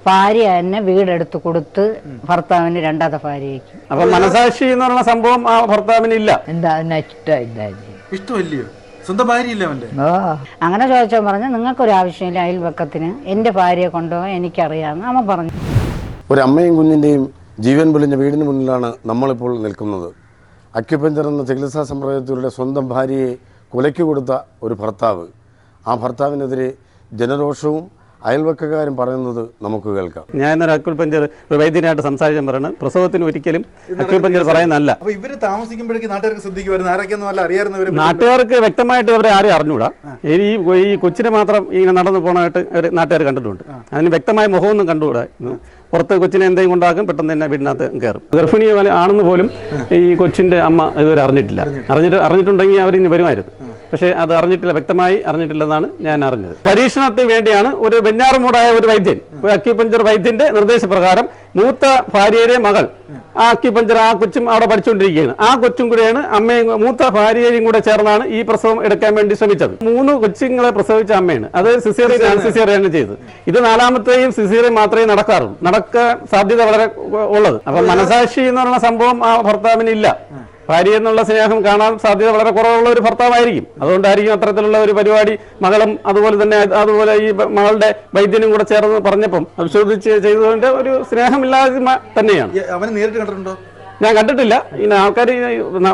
ഭാര്യ തന്നെ വീടെടുത്ത് കൊടുത്ത് ഭർത്താവിന് രണ്ടാമത്തെ ഭാര്യയ്ക്ക്. അപ്പൊ മനസാക്ഷി എന്ന് പറയുന്ന സംഭവം ആ ഭർത്താവിന് ഇല്ല. എന്താ ഇഷ്ടമില്ല, ഇഷ്ടമല്ലയോ? സ്വന്തം ഭാര്യയില്ല അവന്റെ? അങ്ങനെ ചോദിച്ചാൽ പറഞ്ഞു നിങ്ങൾക്കൊരു ആവശ്യമില്ല അയൽവക്കത്തിന്, എന്റെ ഭാര്യയെ കൊണ്ടുപോകാൻ എനിക്കറിയാമെന്ന് അമ്മ പറഞ്ഞു. ഒരു അമ്മയും കുഞ്ഞിൻ്റെയും ജീവൻ പൊലിഞ്ഞ വീടിന് മുന്നിലാണ് നമ്മളിപ്പോൾ നിൽക്കുന്നത്. അക്യുപഞ്ചർ എന്ന ചികിത്സാ സമ്പ്രദായത്തിലൂടെ സ്വന്തം ഭാര്യയെ കൊലയ്ക്ക് കൊടുത്ത ഒരു ഭർത്താവ്. ആ ഭർത്താവിനെതിരെ ജനരോഷവും അയൽവക്കക്കാരും പറയുന്നത് നമുക്ക് കേൾക്കാം. ഞാൻ ഇന്നൊരു അക്യുപഞ്ചർ ഒരു വൈദ്യനായിട്ട് സംസാരിക്കാൻ പറയുന്നത് പ്രസവത്തിന് ഒരിക്കലും അക്യുപഞ്ചർ പറയുന്നതല്ല. അപ്പൊ ഇവര് താമസിക്കുമ്പോഴേക്ക് നാട്ടുകാർക്ക് ശ്രദ്ധിക്കുമായിരുന്നു, ആരൊക്കെയൊന്നും അല്ല അറിയാവുന്നവർ. നാട്ടുകാർക്ക് വ്യക്തമായിട്ട് അവരെ ആരും അറിഞ്ഞൂടാ. ഈ കൊച്ചിനെ മാത്രം ഇങ്ങനെ നടന്നു പോകണമായിട്ട് നാട്ടുകാർ കണ്ടിട്ടുണ്ട്. അതിന് വ്യക്തമായ മുഖമൊന്നും കണ്ടുകൂടാ. പുറത്ത് കൊച്ചിനെ എന്തെങ്കിലും കൊണ്ടാക്കും, പെട്ടെന്ന് തന്നെ വീടിനകത്ത് കയറും. ഗർഭിണി ആണെന്ന് പോലും ഈ കൊച്ചിന്റെ അമ്മ ഇതുവരെ അറിഞ്ഞിട്ടില്ല. അറിഞ്ഞിട്ടുണ്ടെങ്കിൽ അവരിന്ന് വരുമായിരുന്നു. പക്ഷേ അത് അറിഞ്ഞിട്ടില്ല, വ്യക്തമായി അറിഞ്ഞിട്ടില്ലെന്നാണ് ഞാൻ അറിഞ്ഞത്. പരീക്ഷണത്തിന് വേണ്ടിയാണ് ഒരു വെഞ്ഞാറുമൂടായ ഒരു വൈദ്യൻ, ഒരു അക്യുപഞ്ചർ വൈദ്യന്റെ നിർദ്ദേശപ്രകാരം മൂത്ത ഭാര്യയുടെ മകൾ ആ അക്യുപഞ്ചർ ആ കൊച്ചും അവിടെ പഠിച്ചുകൊണ്ടിരിക്കുകയാണ്. ആ കൊച്ചും കൂടെയാണ് അമ്മയും മൂത്ത ഭാര്യയും കൂടെ ചേർന്നാണ് ഈ പ്രസവം എടുക്കാൻ വേണ്ടി ശ്രമിച്ചത്. 3 കൊച്ചുങ്ങളെ പ്രസവിച്ച അമ്മയാണ്. അത് സിസേറിയനാണ് ചെയ്തത്. ഇത് 4മത്തെയും സിസേറിയൻ മാത്രമേ നടക്കാറുള്ളൂ. നടക്കാൻ സാധ്യത വളരെ ഉള്ളത്. അപ്പൊ മനസാക്ഷി എന്ന് പറയുന്ന സംഭവം ആ ഭർത്താവിന് ഇല്ല. ഭാര്യ എന്നുള്ള സ്നേഹം കാണാൻ സാധ്യത വളരെ കുറവുള്ള ഒരു ഭർത്താവായിരിക്കും. അതുകൊണ്ടായിരിക്കും അത്തരത്തിലുള്ള ഒരു പരിപാടി മകളും അതുപോലെ ഈ മകളുടെ വൈദ്യനും കൂടെ ചേർന്ന് പറഞ്ഞപ്പം പരിശോധിച്ച് ചെയ്തതിന്റെ ഒരു സ്നേഹമില്ലായ്മ തന്നെയാണ്. അവനെ നേരിട്ട് കണ്ടിട്ടുണ്ടോ? ഞാൻ കണ്ടിട്ടില്ല. ഇങ്ങനെ ആൾക്കാർ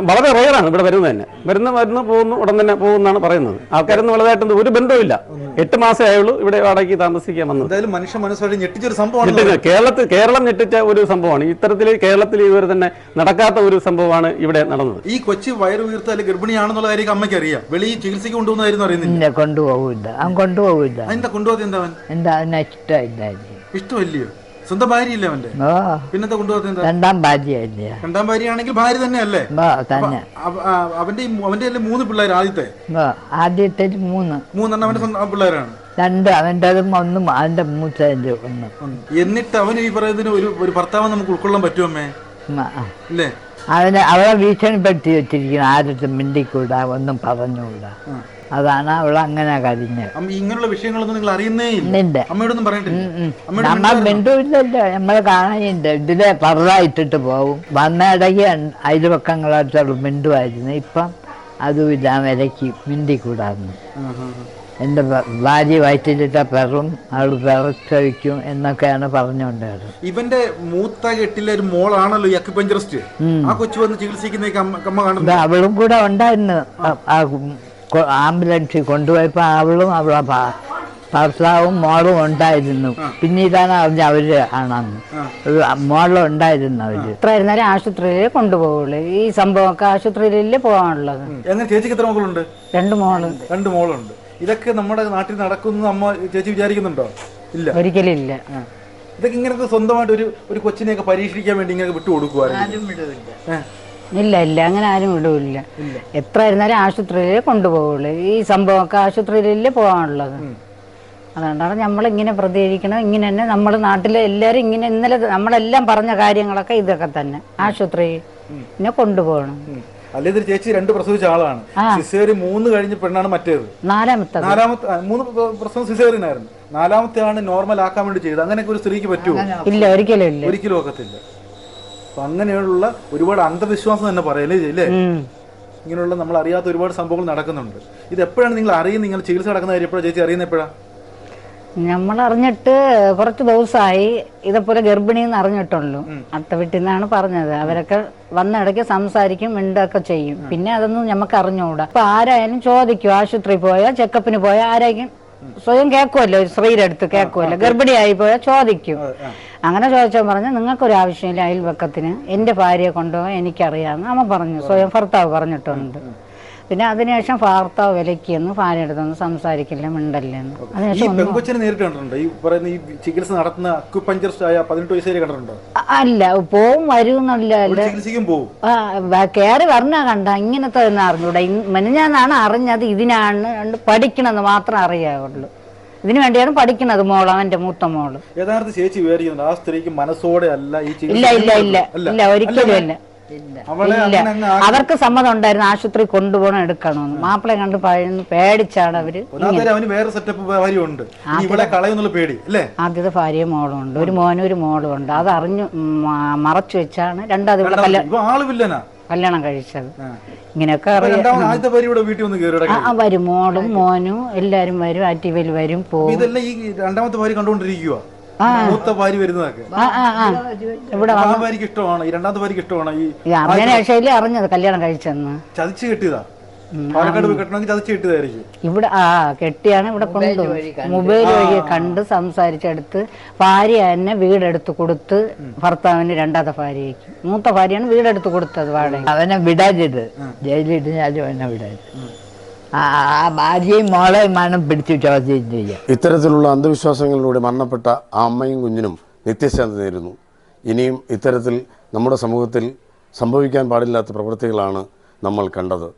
വളരെ റെയറാണ് ഇവിടെ വരുന്നത് തന്നെ. വരുന്നു പോകുന്നു, ഉടൻ തന്നെ പോകുന്നാണ് പറയുന്നത്. ആൾക്കാരൊന്നും വലുതായിട്ടൊന്നും ഒരു ബന്ധമില്ല. 8 മാസമേ ആയുള്ളൂ ഇവിടെ വാടകയ്ക്ക് താമസിക്കാൻ വന്നത്. എന്തായാലും മനുഷ്യ മനസ്സുമായി ഞെട്ടിച്ചൊരു സംഭവമാണ്. കേരളം ഞെട്ടിച്ച ഒരു സംഭവമാണ്. ഇത്തരത്തിൽ കേരളത്തിൽ ഇവർ തന്നെ നടക്കാത്ത ഒരു സംഭവമാണ് ഇവിടെ നടന്നത്. ഈ കൊച്ചി വയറ് വീർത്താൽ ഗർഭിണിയാണെന്നുള്ള കാര്യം അമ്മയ്ക്ക് അറിയാം. വെളിയിൽ ചികിത്സയ്ക്ക് കൊണ്ടുപോകുന്നായിരുന്നു അറിയുന്നില്ല. കൊണ്ടുപോകില്ല, അവൻ കൊണ്ടുപോകില്ല. എന്താ കൊണ്ടുപോകാത്ത? എന്താ അവൻ ഇഷ്ടമില്ല. സ്വന്തം ഭാര്യയില്ല അവന്റെ? പിന്നത്തെ കൊണ്ടുപോകാത്ത? രണ്ടാം ഭാര്യയല്ലേ? രണ്ടാം ഭാര്യയാണെങ്കിൽ ഭാര്യ തന്നെ അല്ലേ? അവന്റെ 3 പിള്ളേർ. ആദ്യത്തെ 3 അവന്റെ സ്വന്തം പിള്ളേരാണ്. 2 അവൻ്റെതും 1 അവന്റെ മൂത്തതിന്റെ 1. എന്നിട്ട് അവന് ഈ പറയുന്നതിന് ഒരു ഭർത്താവ് നമുക്ക് ഉൾക്കൊള്ളാൻ പറ്റുമേ? അല്ലേ? അവളെ ഭീഷണിപ്പെടുത്തി വെച്ചിരിക്കണം. ആരും മിണ്ടിക്കൂടാ, ഒന്നും പറഞ്ഞുകൂടാ. അതാണ് അവൾ അങ്ങനെ കരിഞ്ഞത്. ഇങ്ങനെയുള്ള വിഷയങ്ങളൊന്നും നിങ്ങൾ അറിയുന്നേ ഇല്ല. അമ്മയോടൊന്നും പറഞ്ഞിട്ടില്ല? നമ്മൾ മിണ്ടൂല്ലല്ലോ, നമ്മൾ കാണാനുണ്ട്. ഇതിലെ പറയിട്ടിട്ട് പോകും. വന്ന ഇടയ്ക്ക് അയൽവക്കങ്ങളായിട്ട് മിണ്ടുമായിരുന്നു. ഇപ്പം അതുമില്ല, വിലക്ക് മിണ്ടിക്കൂടാന്ന്. എൻ്റെ ഭാര്യ വയറ്റിലിട്ട പെറും, അവൾ പെറച്ചഴിക്കും എന്നൊക്കെയാണ് പറഞ്ഞുകൊണ്ടത്. ഇവന്റെ മൂത്ത കെട്ടിലെ ഒരു മോളാണല്ലോ ഈ അക്യുപഞ്ചറിസ്റ്റ്. ആ കൊച്ചു വന്ന് ചികിത്സിക്കുന്ന അവളും കൂടെ ഉണ്ടായിരുന്നു. ആംബുലൻസിൽ കൊണ്ടുപോയപ്പോൾ അവളും അവളെ ഭർത്താവും മോളും ഉണ്ടായിരുന്നു. പിന്നീടാണ് അറിഞ്ഞ അവര് ആണെന്ന്. മോളും ഉണ്ടായിരുന്നു. അവര് എത്ര ആയിരുന്നാലും ആശുപത്രിയിലേ കൊണ്ടുപോകുള്ളൂ. ഈ സംഭവമൊക്കെ ആശുപത്രിയിലല്ലേ പോകാനുള്ളത്. ചേച്ചിക്ക് എത്ര മക്കളുണ്ട്? 2 മോളുണ്ട്. ഇതൊക്കെ നമ്മുടെ നാട്ടിൽ നടക്കുന്നു അമ്മ ചേച്ചി വിചാരിക്കുന്നുണ്ടോ? ഇല്ല, ഒരിക്കലും ഇല്ല. ഇതൊക്കെ ഇങ്ങനൊക്കെ സ്വന്തമായിട്ട് ഒരു കൊച്ചിനെയൊക്കെ പരീക്ഷിക്കാൻ വേണ്ടി ഇങ്ങനെ വിട്ടുകൊടുക്കുവായിരുന്നു? ഇല്ല, അങ്ങനെ ആരും വിടൂല്ല. എത്ര ആയിരുന്നാലും ആശുപത്രിയിലേ കൊണ്ടുപോകുള്ളൂ. ഈ സംഭവമൊക്കെ ആശുപത്രിയിലല്ലേ പോകാനുള്ളത്. അതുകൊണ്ടാണ് നമ്മളിങ്ങനെ പ്രതികരിക്കണം. ഇങ്ങനെ തന്നെ നമ്മുടെ നാട്ടിലെ എല്ലാവരും ഇങ്ങനെ ഇന്നലെ നമ്മളെല്ലാം പറഞ്ഞ കാര്യങ്ങളൊക്കെ ഇതൊക്കെ തന്നെ. ആശുപത്രിയിൽ പിന്നെ കൊണ്ടുപോകണം. അല്ലെ ചേച്ചി 2 പ്രസവിച്ച ആളാണ്. സിസേറിയൻ 3 കഴിഞ്ഞ പെണ്ണാണ് മറ്റേത്. 4മത്തെ 3 പ്രസവം സിസേറിയൻ ആയിരുന്നു. 4മത്തെ ആണ് നോർമൽ ആക്കാൻ വേണ്ടി ചെയ്തത്. അങ്ങനെയൊക്കെ ഒരു സ്ത്രീക്ക് പറ്റുമോ? ഇല്ല, ഒരിക്കലും ഒക്കത്തില്ല. അപ്പൊ അങ്ങനെയുള്ള ഒരുപാട് അന്ധവിശ്വാസം തന്നെ പറയല്ലേ ഇല്ലേ? ഇങ്ങനെയുള്ള നമ്മൾ അറിയാത്ത ഒരുപാട് സംഭവങ്ങൾ നടക്കുന്നുണ്ട്. ഇത് എപ്പോഴാണ് നിങ്ങൾ അറിയുന്നത്? നിങ്ങൾ ചികിത്സ നടക്കുന്ന കാര്യം എപ്പോഴാണ് ചേച്ചി അറിയുന്നത്? എപ്പോഴാണ് നമ്മൾ അറിഞ്ഞിട്ട്? കുറച്ച് ദിവസമായി. ഇതേപോലെ ഗർഭിണിന്ന് അറിഞ്ഞിട്ടുള്ളൂ. അടുത്ത വീട്ടിൽ നിന്നാണ് പറഞ്ഞത്. അവരൊക്കെ വന്നിടയ്ക്ക് സംസാരിക്കും, മിണ്ടൊക്കെ ചെയ്യും. പിന്നെ അതൊന്നും നമുക്ക് അറിഞ്ഞുകൂടാ. അപ്പൊ ആരായാലും ചോദിക്കും. ആശുപത്രി പോയാൽ, ചെക്കപ്പിന് പോയാൽ ആരായിരിക്കും സ്വയം കേൾക്കുമല്ലോ, സ്ത്രീയുടെ അടുത്ത് കേൾക്കുമല്ലോ. ഗർഭിണിയായി പോയാൽ ചോദിക്കും. അങ്ങനെ ചോദിച്ചാൽ പറഞ്ഞു നിങ്ങൾക്കൊരു ആവശ്യമില്ല അയൽവക്കത്തിന്, എന്റെ ഭാര്യയെ കൊണ്ടുപോകാൻ എനിക്കറിയാമെന്ന് അമ്മ പറഞ്ഞു. സ്വയം ഭർത്താവ് പറഞ്ഞിട്ടുണ്ട്. പിന്നെ അതിനുശേഷം ഭർത്താവ് വിലക്കിയെന്ന് ഭാര്യ അടുത്തൊന്നും സംസാരിക്കില്ല, മിണ്ടല്ലെന്ന്. പെൺകൊച്ചിനെ നേരിട്ട് കണ്ടിട്ടുണ്ടോ? ഈ പറയുന്ന ഈ ചികിത്സ നടത്തുന്ന അക്യുപഞ്ചറിസ്റ്റ് ആയ 18 വയസ്സുകാരെ കണ്ടിട്ടുണ്ടോ? അല്ല, പോവും വരുന്നില്ല. കയറി പറഞ്ഞാ കണ്ട ഇങ്ങനത്തെ ഒന്നും അറിഞ്ഞൂടാ. മെനഞ്ഞാന്നാണ് അറിഞ്ഞത്. ഇതിനാണ് പഠിക്കണമെന്ന് മാത്രം അറിയാവുള്ളൂ. ഇതിനു വേണ്ടിയാണ് പഠിക്കുന്നത് മോള്, അവന്റെ മൂത്ത മോള്. യഥാർത്ഥ ചേച്ചി വിചാരിക്കുന്നുണ്ട് ആ സ്ത്രീക്ക് മനസ്സോടെ അല്ല ഈ ഇല്ല, ഒരിക്കലും ഇല്ല. അവളെ ഇല്ല, അങ്ങനെ അങ്ങ് അവർക്ക് സമ്മതം ഉണ്ടായിരുന്നു ആശുപത്രി കൊണ്ടുപോകണം എടുക്കണമെന്ന്. മാപ്പിളെ കണ്ട് പേടിച്ചാണ് അവര്. ഒന്നാമത്തെ അവന് വേറെ സെറ്റപ്പ് ഭാര്യയുണ്ട്, ഇവിടെ കളയുന്നുള്ള പേടി അല്ലേ? ആദ്യത്തെ ഭാര്യയും മോളും ഉണ്ട്, ഒരു മോനും ഒരു മോളും ഉണ്ട്. അത് അറിഞ്ഞു മറച്ചു വെച്ചാണ് രണ്ടാമത് ഇവിടെ കല്യാണം കഴിച്ചത്. ഇങ്ങനെയൊക്കെ അറിയാം. ആദ്യത്തെ ഭാര്യ ഇവിടെ വീട്ടിൽ വന്ന് കയറി വരും, മോളും മോനും എല്ലാരും വരും, ആക്റ്റീവിൽ വരും, പോകും. ഇതെല്ലാം ഈ രണ്ടാമത്തെ ഭാര്യ കണ്ടുകൊണ്ടിരിക്കുക, മൂത്ത ഭാര്യ വരുന്നതൊക്കെ. ഇവിടെ ആ ഭാര്യക്ക് ഇഷ്ടമാണ്, ഈ രണ്ടാമത്തെ ഭാര്യക്ക് ഇഷ്ടമാണ് ഈ അറിഞ്ഞ ശൈലി അറിഞ്ഞത് കല്യാണം കഴിച്ചെന്ന്. ചതിച്ച് കെട്ടിയതാ, പാലക്കാട് പോയി കെട്ടണമെങ്കിൽ ചതിച്ച് കെട്ടിയതായിരിക്കും. ഇവിടെ കെട്ടിയാണ് ഇവിടെ കൊണ്ടു മൊബൈൽ വഴി കണ്ട് സംസാരിച്ചെടുത്ത് ഭാര്യ തന്നെ വീടെടുത്ത് കൊടുത്ത് ഭർത്താവിന് രണ്ടാമത്തെ ഭാര്യയ്ക്ക്. മൂത്ത ഭാര്യയാണ് വീടെടുത്ത് കൊടുത്തത് വാടക. അവനെ വിടാഞ്ഞത് ജയിലിട്ടിഞ്ഞാലും അവനെ വിടാഞ്ഞത്. ആ ഭാര്യയും മോളെയുമാണ് പിടിച്ചു ചോദ്യം ചെയ്യുക. ഇത്തരത്തിലുള്ള അന്ധവിശ്വാസങ്ങളിലൂടെ മരണപ്പെട്ട ആ അമ്മയും കുഞ്ഞിനും നിത്യശാന്തി നേരുന്നു. ഇനിയും ഇത്തരത്തിൽ നമ്മുടെ സമൂഹത്തിൽ സംഭവിക്കാൻ പാടില്ലാത്ത പ്രവൃത്തികളാണ് നമ്മൾ കണ്ടത്.